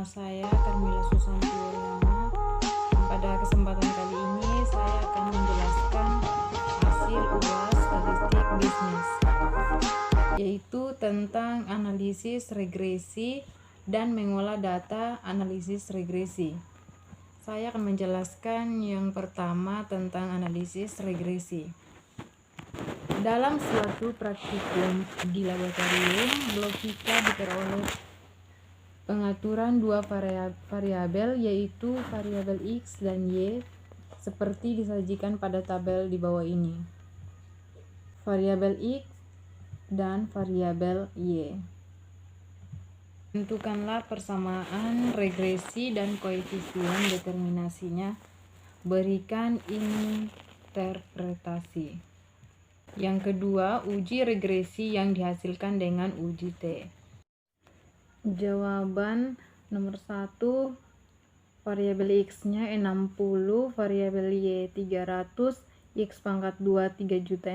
Nama saya Carmila Susanti Wardana. Pada kesempatan kali ini saya akan menjelaskan hasil UAS statistik bisnis, yaitu tentang analisis regresi dan mengolah data analisis regresi. Saya akan menjelaskan yang pertama tentang analisis regresi. Dalam suatu praktikum di laboratorium, logika diperoleh pengaturan dua variabel, yaitu variabel X dan Y, seperti disajikan pada tabel di bawah ini. Variabel X dan variabel Y. Tentukanlah persamaan regresi dan koefisien determinasinya. Berikan interpretasi. Yang kedua, uji regresi yang dihasilkan dengan uji T. Jawaban nomor 1, variabel X-nya 60, variabel Y 300, X pangkat 2 3.600.000,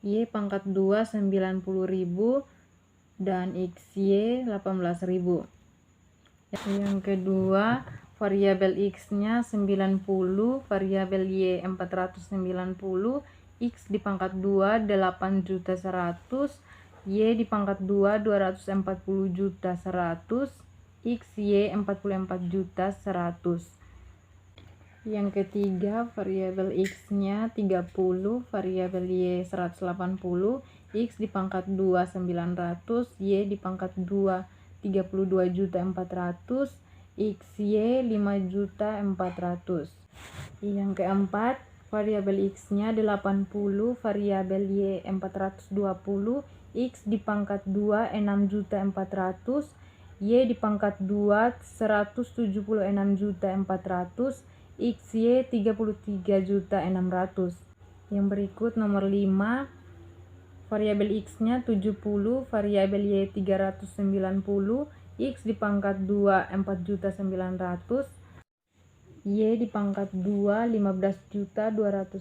Y pangkat 2 90.000, dan XY 18.000. Yang kedua, variabel X-nya 90, variabel Y 490, X di pangkat 2 8.100.000, Y di pangkat 2 240.100.000, XY 44.100.000. Yang ketiga, variabel X-nya 30, variabel Y 180, X di pangkat 2 900, Y di pangkat 2 32.400.000, XY 5.400.000. Yang keempat, variabel X-nya 80, variabel Y 420, X di pangkat 2 6.400.000, Y di pangkat 2 176.400.000, XY 33.600.000. Yang berikut nomor 5, variabel X-nya 70, variabel Y 390, X di pangkat 2 4.900.000, Y di pangkat 2 15.210.000,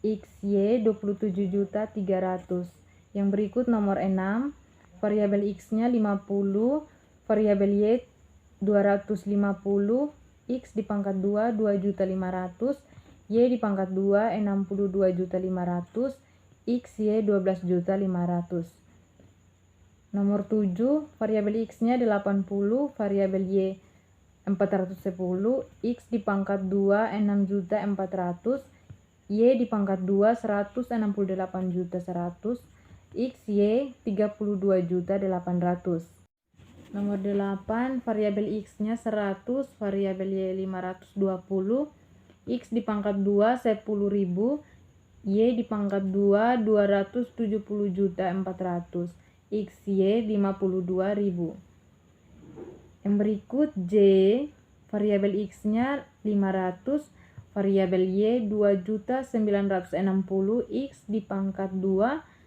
XY 27.300.000. Yang berikut nomor 6, variabel X-nya 50, variabel Y 250, X di pangkat 2 2.500.000, Y di pangkat 2 62.500.000, XY 12.500.000. Nomor 7, variabel X-nya 80, variabel Y 410, X di pangkat 2 6.400.000, Y di pangkat 2 168.100.000, XY 32.800.000. Nomor 8, variabel X-nya 100, variabel Y 520, X di pangkat 2 10.000, Y di pangkat 2 270.400.000, XY 52.000. Yang berikut J, variabel X-nya 500, variabel Y 2.960.000, X di pangkat 2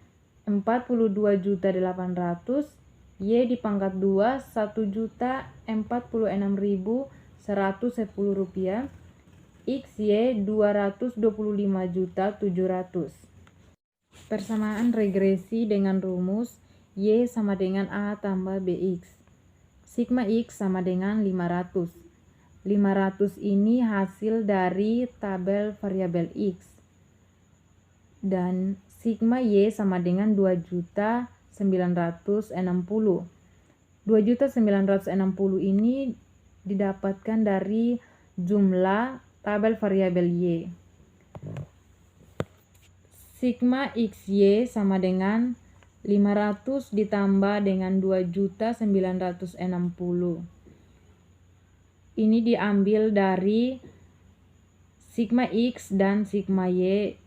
42.800.000, Y di pangkat 2 1.046.110 rupiah, XY 225.700. Persamaan regresi dengan rumus Y sama dengan A tambah BX. Sigma X sama dengan 500. 500 ini hasil dari tabel variabel X. Dan sigma Y sama dengan 2.960. 2.960 ini didapatkan dari jumlah tabel variabel Y. Sigma XY sama dengan 500 ditambah dengan 2.960. Ini diambil dari sigma X dan sigma Y.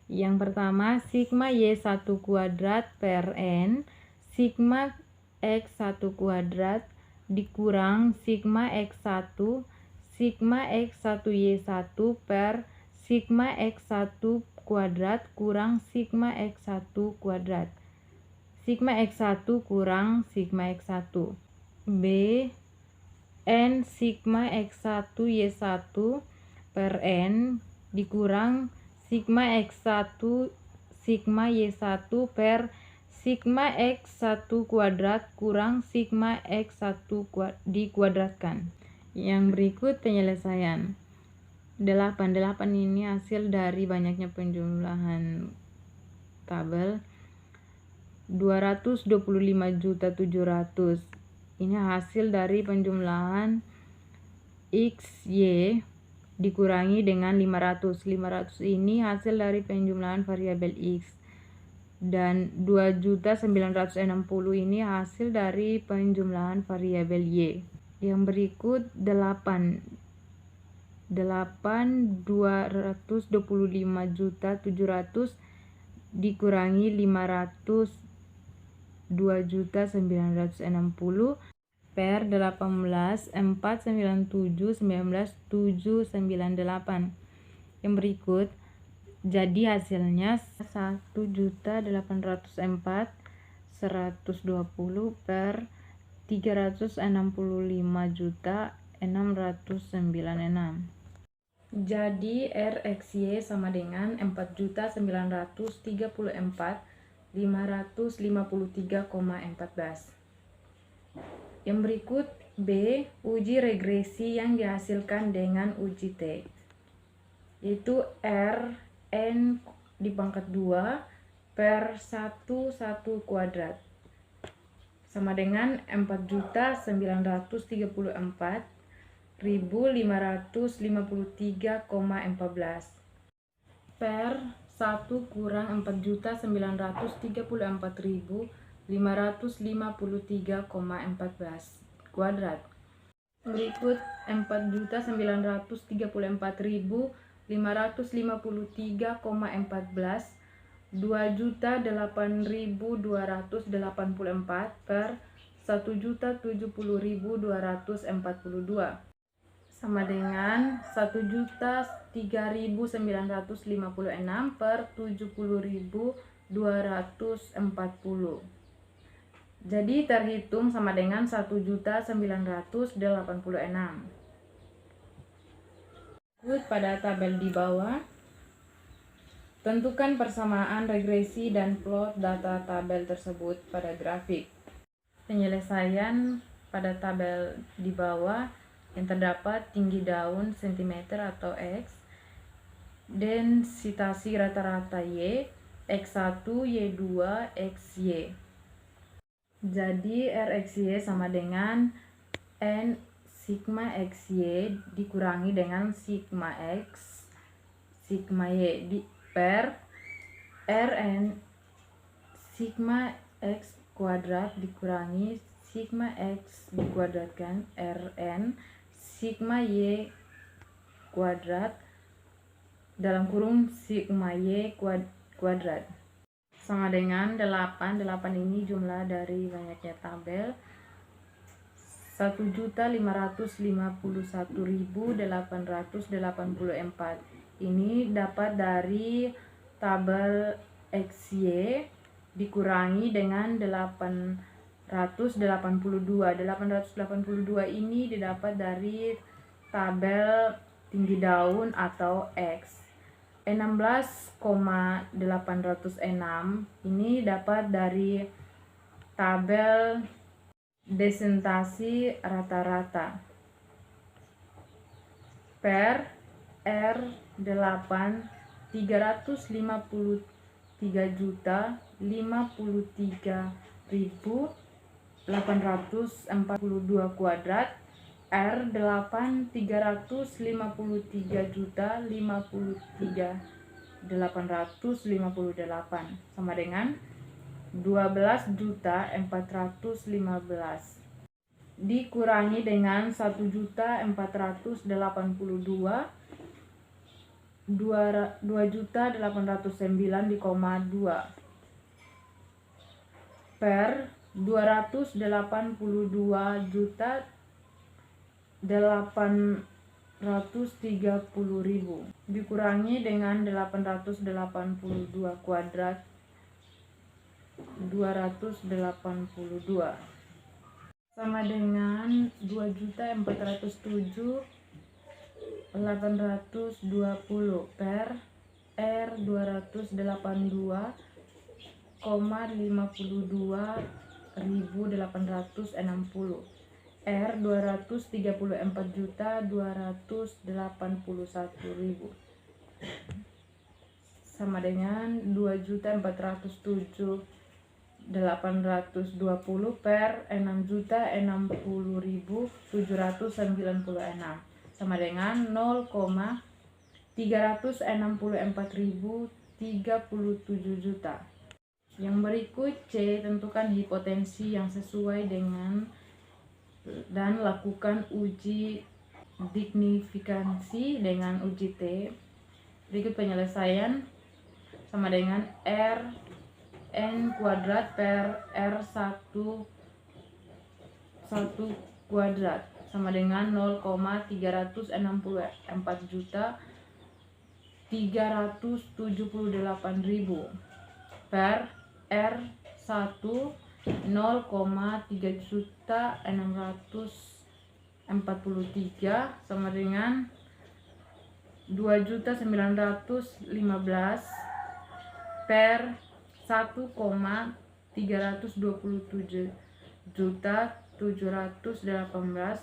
Yang pertama, sigma Y1 kuadrat per N, sigma X1 kuadrat dikurang sigma X1, sigma X1Y1 per sigma X1 kuadrat kurang sigma X1 kuadrat. Sigma X1 kurang sigma X1. B, N sigma X1 Y1 per N dikurang sigma X1 sigma Y1 per sigma X1 kuadrat kurang sigma X1 dikuadratkan. Yang berikut penyelesaian. 8 ini hasil dari banyaknya penjumlahan tabel. 225.700.000 ini hasil dari penjumlahan X, Y dikurangi dengan 500. 500 ini hasil dari penjumlahan variabel X. Dan 2.960.000 ini hasil dari penjumlahan variabel Y. Yang berikut 8 225.700.000 dikurangi 500 2.960 per 18 497 19 798. Yang berikut jadi hasilnya 1.804.120 per 365.696. Jadi RXY sama dengan 4.934.553,14. Yang berikut B. Uji regresi yang dihasilkan dengan uji T, yaitu Rn di pangkat 2 per 1 kuadrat sama dengan 4.934.553,14 per 1 kurang 4.934.553,14 kuadrat. Berikut 4.934.553,14 2.008.284 per 1.070.242 sama dengan 1.003.956 per 70.240. Jadi terhitung sama dengan 1.986. Pada tabel di bawah, tentukan persamaan regresi dan plot data tabel tersebut pada grafik. Penyelesaian pada tabel di bawah yang terdapat tinggi daun cm atau X, densitasi rata-rata Y, X1, Y2, XY. Jadi RXY sama dengan N sigma XY dikurangi dengan sigma X, sigma Y per Rn sigma X kuadrat dikurangi sigma X dikuadratkan Rn sigma Y kuadrat dalam kurung sigma Y kuadrat sama dengan 8 ini jumlah dari banyaknya tabel. 1.551.884 ini dapat dari tabel XY dikurangi dengan 882 ini didapat dari tabel tinggi daun atau X. 16,806 ini dapat dari tabel densitasi rata-rata per R8 353.053.842 kuadrat R8 353.053.858 sama dengan 12.415 dikurangi dengan 1.482 2.809,2 per 282.830.000 dikurangi dengan 882 kuadrat 282 sama dengan 2.407.820 per R 282,8 0,52.860, R 234.281.000 sama dengan 2.407.820 per 6.060.796 sama dengan 0,364.037 juta. Yang berikut C, tentukan hipotensi yang sesuai dengan dan lakukan uji signifikansi dengan uji T. Berikut penyelesaian sama dengan R n kuadrat per R1 kuadrat sama dengan 0,364.378.000 per R1 0,3.643 sama dengan 2.915 per 1,327.718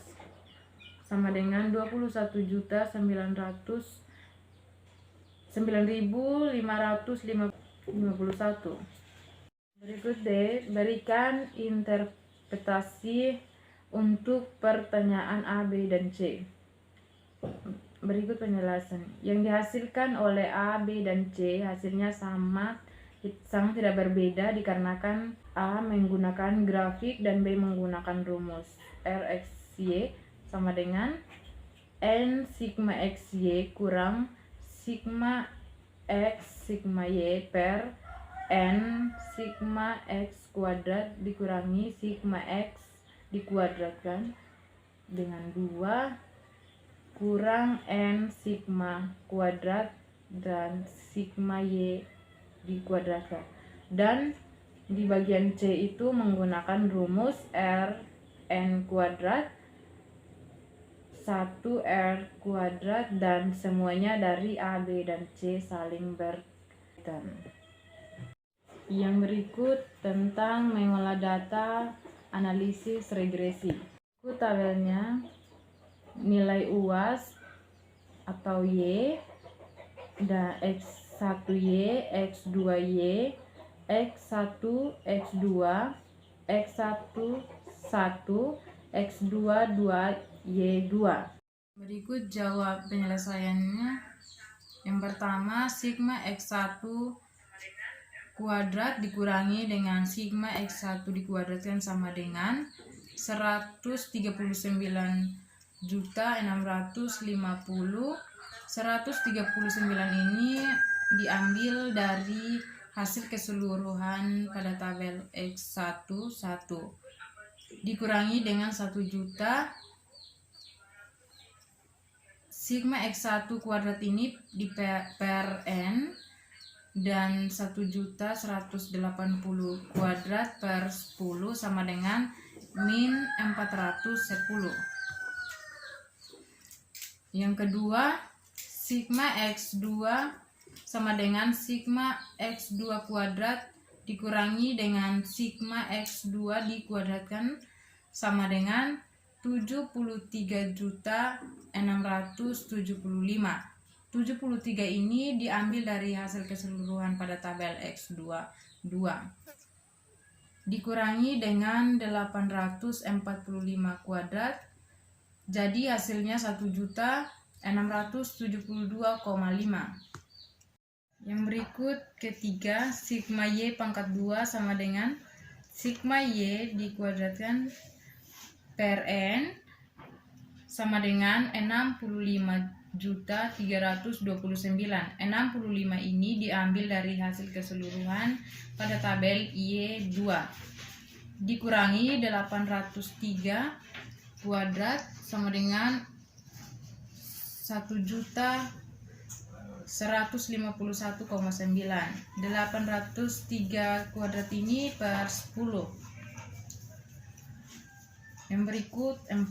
sama dengan 21.951. Berikut D, berikan interpretasi untuk pertanyaan A, B, dan C. Berikut penjelasan. Yang dihasilkan oleh A, B, dan C hasilnya sangat tidak berbeda dikarenakan A menggunakan grafik dan B menggunakan rumus. RXY sama dengan N sigma XY kurang sigma X sigma Y per N sigma X kuadrat dikurangi sigma X dikuadratkan dengan 2 kurang N sigma kuadrat dan sigma Y dikuadratkan. Dan di bagian C itu menggunakan rumus R N kuadrat 1R kuadrat dan semuanya dari A, B, dan C saling berkaitan. Yang berikut tentang mengolah data analisis regresi. Berikut tabelnya nilai UAS atau Y dan X1Y, X2Y, X1, X2, X1, 1, X2, 2Y2. Berikut jawab penyelesaiannya. Yang pertama, sigma X1 kuadrat dikurangi dengan sigma X1 dikuadratkan sama dengan 139.650. 139 ini diambil dari hasil keseluruhan pada tabel X1 dikurangi dengan 1 juta. Sigma X1 kuadrat ini di per N dan 1.180 kuadrat per 10 sama dengan min 410. Yang kedua, sigma X2 sama dengan sigma X2 kuadrat dikurangi dengan sigma X2 dikuadratkan sama dengan 73.675. 73 ini diambil dari hasil keseluruhan pada tabel X2 dikurangi dengan 845 kuadrat, jadi hasilnya 1.672,5. Yang berikut ketiga, sigma Y pangkat 2 sama dengan sigma Y dikuadratkan per N sama dengan 65.329. 65 ini diambil dari hasil keseluruhan pada tabel Y2 dikurangi 803 kuadrat sama dengan 1.151,9. 803 kuadrat ini per 10. Yang berikut 4,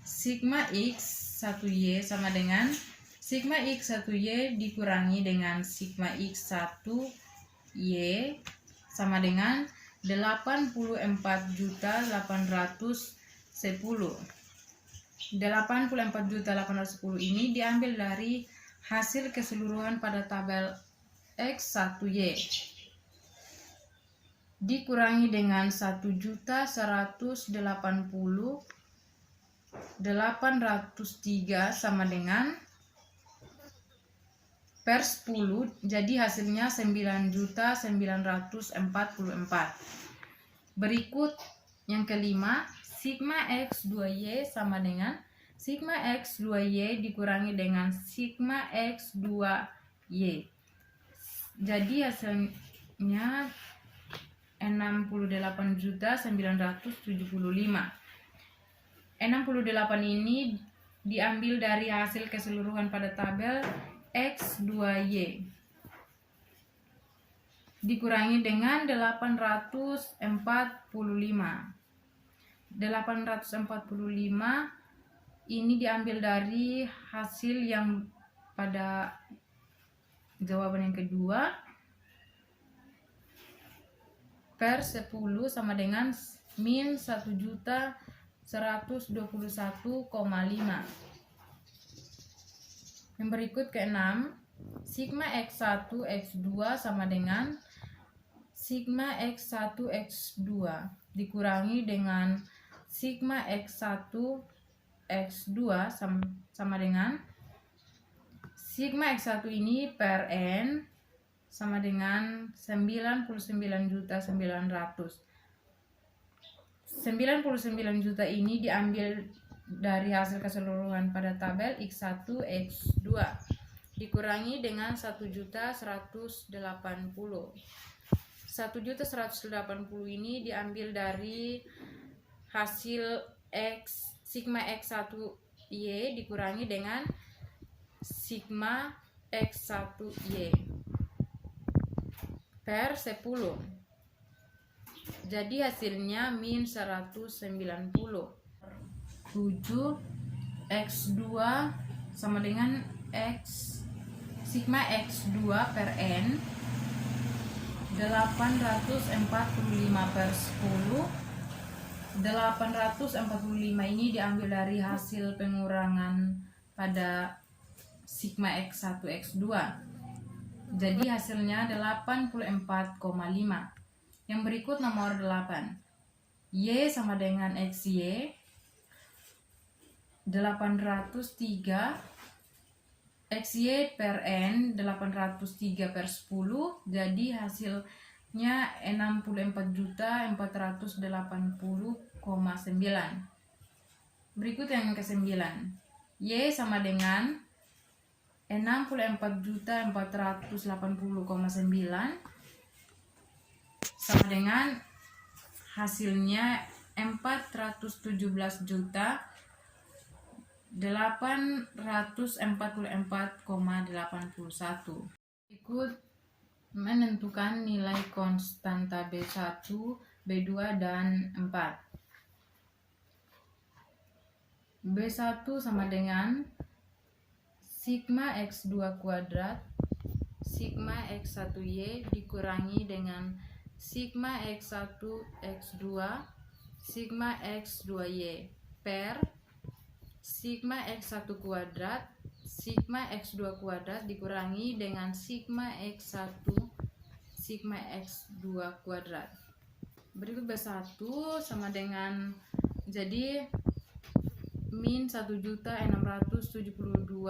sigma X1Y sama dengan sigma X1Y dikurangi dengan sigma X1Y sama dengan 84.810. 84.810 ini diambil dari hasil keseluruhan pada tabel X1Y dikurangi dengan 1.180.803 sama dengan per 10, jadi hasilnya 9.944. Berikut yang kelima, sigma X2Y sama dengan sigma X2Y dikurangi dengan sigma X2Y. Jadi hasilnya 68.975. 68 ini diambil dari hasil keseluruhan pada tabel X2Y dikurangi dengan 845. 845 ini diambil dari hasil yang pada jawaban yang kedua per 10 sama dengan min 1.121,5. Yang berikut ke-6, sigma X1 X2 sama dengan sigma X1 X2 dikurangi dengan sigma X1 X2 sama dengan sigma X1 ini per N sama dengan 99.900. 99 juta ini diambil dari hasil keseluruhan pada tabel X1 X2 dikurangi dengan 1.180. 1.180 ini diambil dari hasil sigma X1Y dikurangi dengan sigma X1Y per 10. Jadi hasilnya min 190. 7 X2 sama dengan sigma X2 per N 845 per 10. 845 ini diambil dari hasil pengurangan pada sigma X1 X2. Jadi hasilnya 84,5. Yang berikut nomor 8. Y sama dengan XY 803. XY per N 803 per 10. Jadi hasilnya 64.480,9. Berikut yang ke-9. Y sama dengan 64.480,9 sama dengan hasilnya 417.844,81. Ikut menentukan nilai konstanta B1, B2 dan 4. B1 sama dengan sigma X2 kuadrat sigma X1Y dikurangi dengan sigma X1 X2 sigma X2Y per sigma X1 kuadrat sigma X2 kuadrat dikurangi dengan sigma X1 sigma X2 kuadrat. Berikut B1 sama dengan, jadi min 1.672,5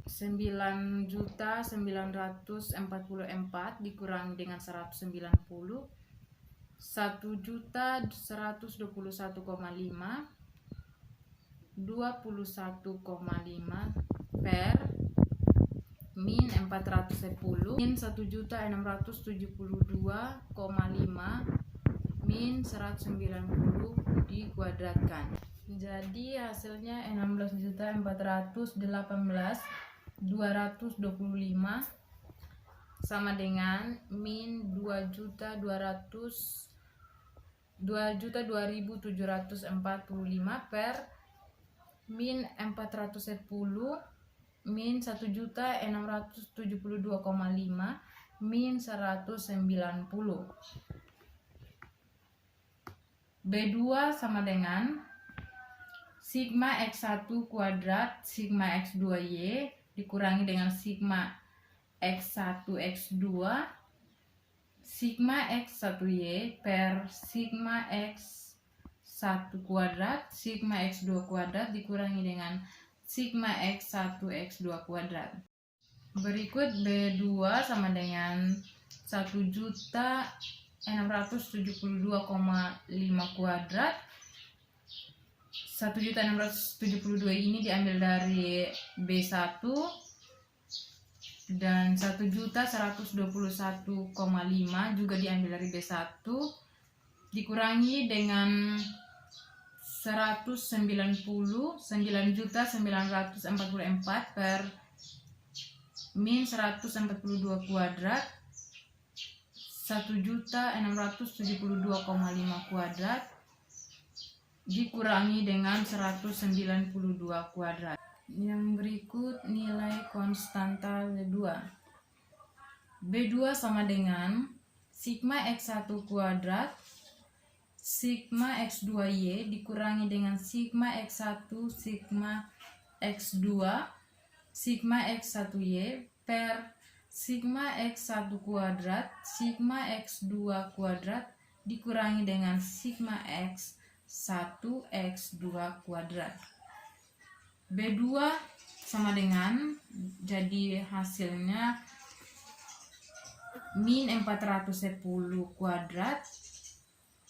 9.944 dikurangi dengan 190 1.121,5 21,5 per min 410 min 1.672,5 min 190 dikuadratkan. Jadi hasilnya 16.418.225 sama dengan min 2.2.745 per min 410 min 1.672,5 min 190. B2 sama dengan sigma X1 kuadrat sigma X2Y dikurangi dengan sigma X1 X2 sigma X1Y per sigma X1 kuadrat sigma X2 kuadrat dikurangi dengan sigma X1 X2 kuadrat. Berikut B2 sama dengan 1.672,5 kuadrat. 1.672 ini diambil dari B1 dan 1.121,5 juga diambil dari B1 dikurangi dengan 9.944 per min 142 kuadrat 1.672,5 kuadrat dikurangi dengan 192 kuadrat. Yang berikut nilai konstanta B2. B2 sama dengan sigma X1 kuadrat sigma X2Y dikurangi dengan sigma X1 sigma X2 sigma X1Y per sigma X1 kuadrat sigma X2 kuadrat dikurangi dengan sigma X1 X2 kuadrat. B2 sama dengan, jadi hasilnya min 410 kuadrat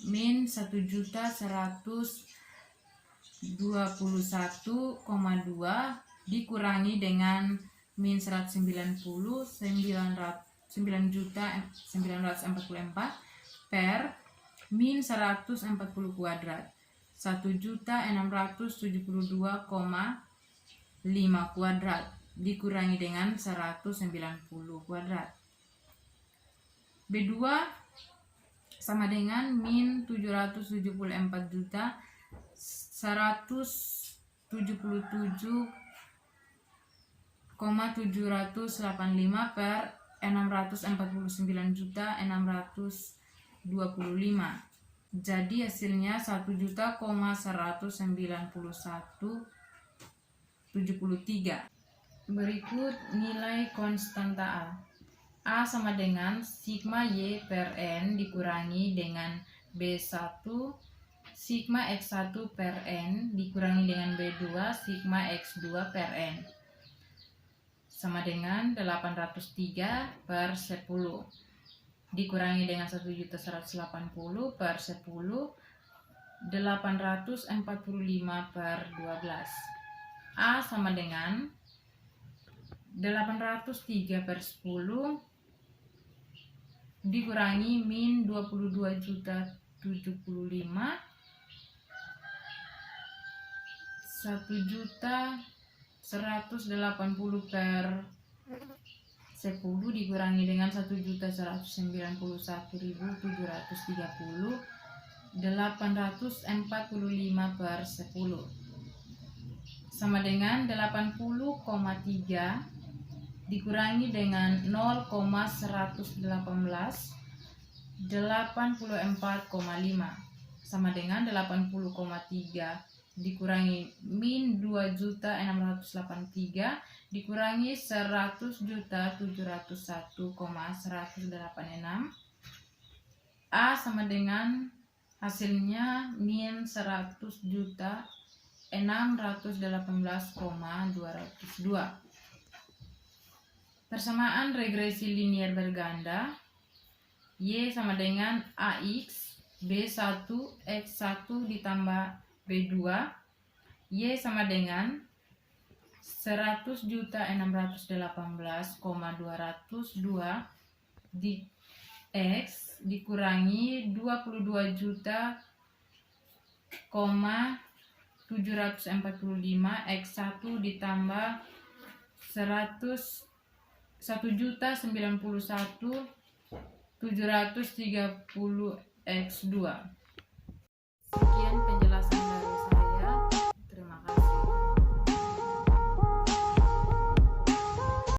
min 1.121,2 dikurangi dengan min 190 9.944 per min 140 kuadrat 1.672,5 kuadrat dikurangi dengan 190 kuadrat. B2 sama dengan min 774.785 per 649.625. Jadi hasilnya 1.191,73. Berikut nilai konstanta A sama dengan sigma Y per N dikurangi dengan B1 sigma X1 per N dikurangi dengan B2 sigma X2 per N sama dengan 803 per 10 dikurangi dengan 1.180 per 10 845 per 12. A sama dengan 803 per 10 dikurangi min 22.075 1.180 per 10 dikurangi dengan 1.191.730 845 per 10 sama dengan 80,3 dikurangi dengan 0,118 84,5 sama dengan 80,3 dikurangi min 2.683 dikurangi 100.701,186. A sama dengan hasilnya min 100.618,202. Persamaan regresi linier berganda. Y sama dengan AX B1 X1 ditambah B2. Y sama dengan 100.618,202 di X dikurangi 22.745 X1 ditambah 1.091.730 X2. Sekian